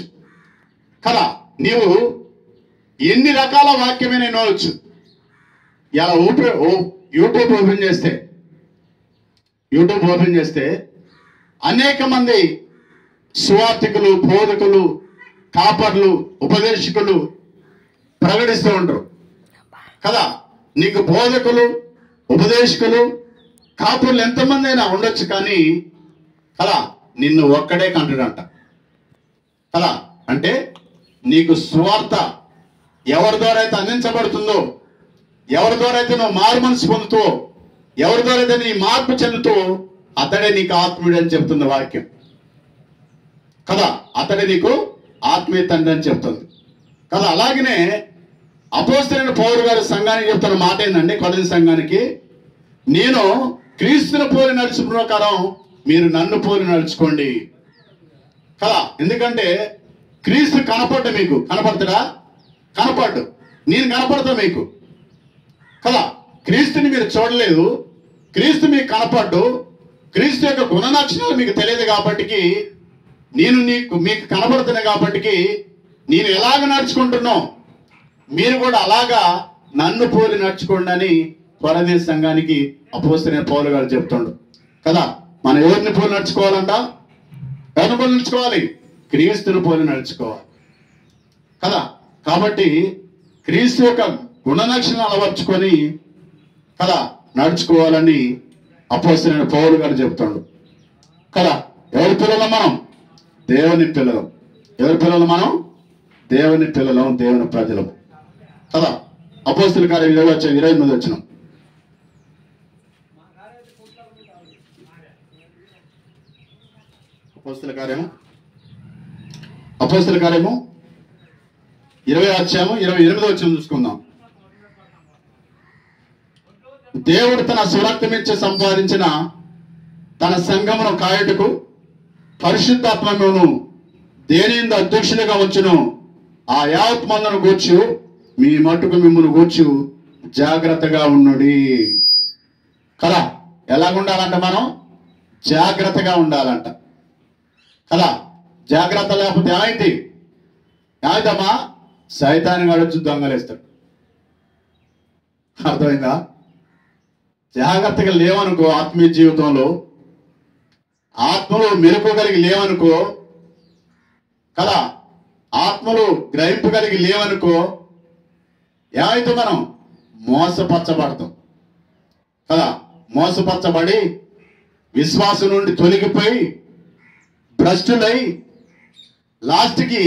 కదా. నీవు ఎన్ని రకాల వాక్యమైనా వినవచ్చు. ఇలా యూట్యూబ్ ఓపెన్ చేస్తే అనేక మంది సువార్థికులు, బోధకులు, కాపర్లు, ఉపదేశకులు ప్రకటిస్తూ ఉంటారు కదా. నీకు బోధకులు, ఉపదేశకులు, కాపర్లు ఎంతమంది అయినా ఉండొచ్చు, కానీ కదా నిన్ను ఒక్కడే కంటాడంట కదా. అంటే నీకు సువార్త ఎవరి ద్వారా అయితే అందించబడుతుందో, ఎవరి ద్వారా అయితే నువ్వు మారు మనసు పొందుతావో, ఎవరి ద్వారా అయితే నీ మార్పు చెందుతావో అతడే నీకు ఆత్మీయుడు అని చెప్తుంది వాక్యం కదా. అతడే నీకు ఆత్మీయ తండ్రి అని చెప్తుంది కదా. అలాగనే అపోస్తలుడైన పౌలు గారు సంఘానికి చెప్తున్న మాట ఏంటంటే, కొరింథీ సంఘానికి, నేను క్రీస్తుని పోలి నడుచు ప్రకారం మీరు నన్ను పోలి నడుచుకోండి కదా. ఎందుకంటే క్రీస్తు కనపడ్డు, మీకు కనపడతాడా? కనపడ్డు. నేను కనపడతా మీకు కదా. క్రీస్తుని మీరు చూడలేదు, క్రీస్తు మీకు కనపడ్డు. క్రీస్తు యొక్క గుణలక్షణాలు మీకు తెలియదు కాబట్టి నేను మీకు కనపడుతున్నా కాబట్టి నేను ఎలాగ నడుచుకుంటున్నావు మీరు కూడా అలాగా నన్ను పోలి నడుచుకోండి అని కొరింథీ సంఘానికి అపోస్తలుడైన పౌలు గారు చెప్తుండు కదా. మనం ఎవరిని పోలి నడుచుకోవాలంట? ఎవరిని పోలి నడుచుకోవాలి? క్రీస్తుని పోలి నడుచుకోవాలి కదా. కాబట్టి క్రీస్తు యొక్క గుణలక్షణాలు అలవర్చుకొని కదా నడుచుకోవాలని అపోస్తలుడైన పౌలు గారు చెప్తాడు కదా. ఎవరి పిల్లలం మనం? దేవుని పిల్లలం. ఎవరి పిల్లలు మనం? దేవుని పిల్లలం, దేవుని ప్రజలం కదా. అపోస్తలుల కార్యం 28 వచనం. అపోస్తలుల కార్యము 20 వచనం చూసుకుందాం. దేవుడు తన స్వరక్తమిచ్చి సంపాదించిన తన సంఘమును కాయుటకు పరిశుద్ధాత్మను దేనిందు అధ్యక్షులుగా వచ్చును ఆ యావత్ మందను గూర్చు మీ మట్టుకు మిమ్మల్ని గూర్చు జాగ్రత్తగా ఉండుడి కదా. ఎలాగుండాలంట? మనం జాగ్రత్తగా ఉండాలంట కదా. జాగ్రత్త లేకపోతే ఏమైందమ్మా? సైతాన్ని గడచ్చు దొంగలేస్తాడు. అర్థమైందా? జాగ్రత్తగా లేవనుకో, ఆత్మీయ జీవితంలో ఆత్మలో మెరుపు కలిగి లేవనుకో కదా, ఆత్మలో గ్రహింపు కలిగి లేవనుకో, ఏమైతే మనం మోసపరచబడతాం కదా. మోసపరచబడి విశ్వాసం నుండి తొలగిపోయి భ్రష్టులై లాస్ట్కి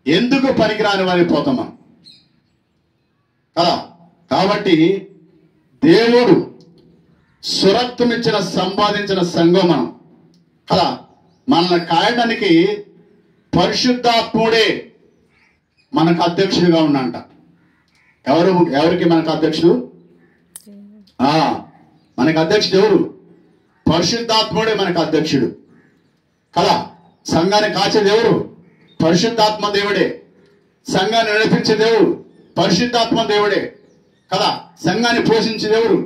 ఎందుకు పనికిరాని వారిపోతాం మనం కదా. కాబట్టి దేవుడు సురక్తమిచ్చిన సంపాదించిన సంఘం మనం కదా. మనల్ని కాయడానికి పరిశుద్ధాత్ముడే మనకు అధ్యక్షుడిగా ఉన్నంట. ఎవరికి మనకు అధ్యక్షుడు? మనకు అధ్యక్షుడు ఎవరు? పరిశుద్ధాత్ముడే మనకు అధ్యక్షుడు కదా. సంఘాన్ని కాచేది ఎవరు? పరిశుద్ధాత్మ దేవుడే. సంఘాన్ని నడిపించే దేవుడు పరిశుద్ధాత్మ దేవుడే కదా. సంఘాన్ని పోషించే దేవుడు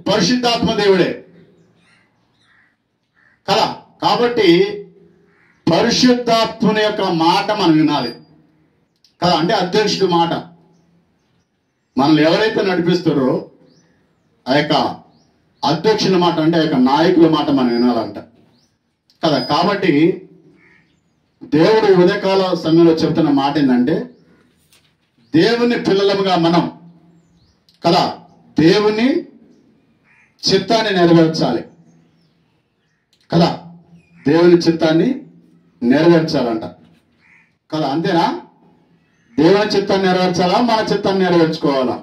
పరిశుద్ధాత్మ దేవుడే కదా. కాబట్టి పరిశుద్ధాత్మని యొక్క మాట మనం వినాలి కదా. అంటే అధ్యక్షుడి మాట, మనల్ని ఎవరైతే నడిపిస్తారో ఆ యొక్క అధ్యక్షుల మాట, అంటే ఆ యొక్క నాయకుల మాట మనం వినాలంట కదా. కాబట్టి దేవుడు ఉదయకాల సమయంలో చెప్తున్న మాట ఏంటంటే, దేవుని పిల్లలముగా మనం కదా దేవుని చిత్తాన్ని నెరవేర్చాలి కదా. దేవుని చిత్తాన్ని నెరవేర్చాలంట కదా. అంతేనా? దేవుని చిత్తాన్ని నెరవేర్చాలా, మన చిత్తాన్ని నెరవేర్చుకోవాలా?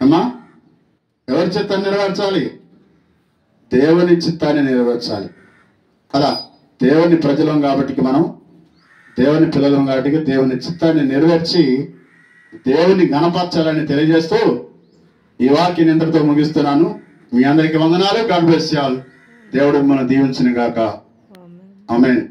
అమ్మా, ఎవరి చిత్తాన్ని నెరవేర్చాలి? దేవుని చిత్తాన్ని నెరవేర్చాలి కదా. దేవుని ప్రజలం కాబట్టి మనం, దేవుని పిల్లలం కాబట్టి దేవుని చిత్తాన్ని నెరవేర్చి దేవుని గణపరచాలని తెలియజేస్తూ ఈ వాక్యాన్ని ఇంతటితో ముగిస్తున్నాను. మీ అందరికీ వందనాలు. God bless you all. దేవుడు మనం దీవించును గాక. ఆమేన్.